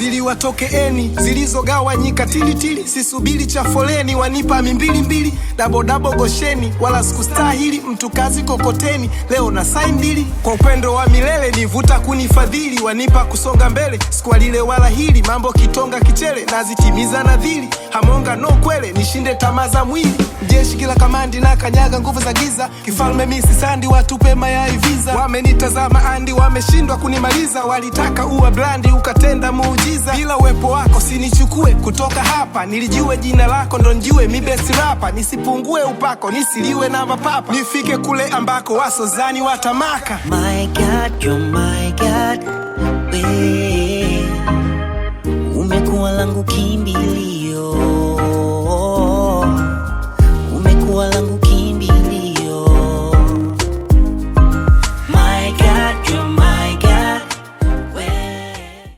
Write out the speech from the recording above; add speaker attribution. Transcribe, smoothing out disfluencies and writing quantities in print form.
Speaker 1: ziliwatokeeni zilizogawanyika tilitili, sisubili cha foleni wanipa mbili dabo gosheni, wala sikustahili mtu kazi kokoteni, leo na saindili kwa upendo wa milele nivuta kunifadhili, wanipa kusonga mbele sikualile wala hili, mambo kitonga kichele nazitimiza nadhili, hamonga no kwele nishinde tamaza mwili, jeshi kila kamandi na kanyaga nguvu za giza, kifalme misi sandi watupe mayai visa, wamenitazama andi wameshindwa kunimaliza, walitaka uwa blandi ukatenda muujiza, bila uwepo wako sinichukue kutoka hapa, nilijue jina lako ndo njue mi best rapper, nisipungue upako nisiliwe na mapapa, nifike kule ambako wasozani watamaka.
Speaker 2: My God, you're my God, we umekuwa langu kimbi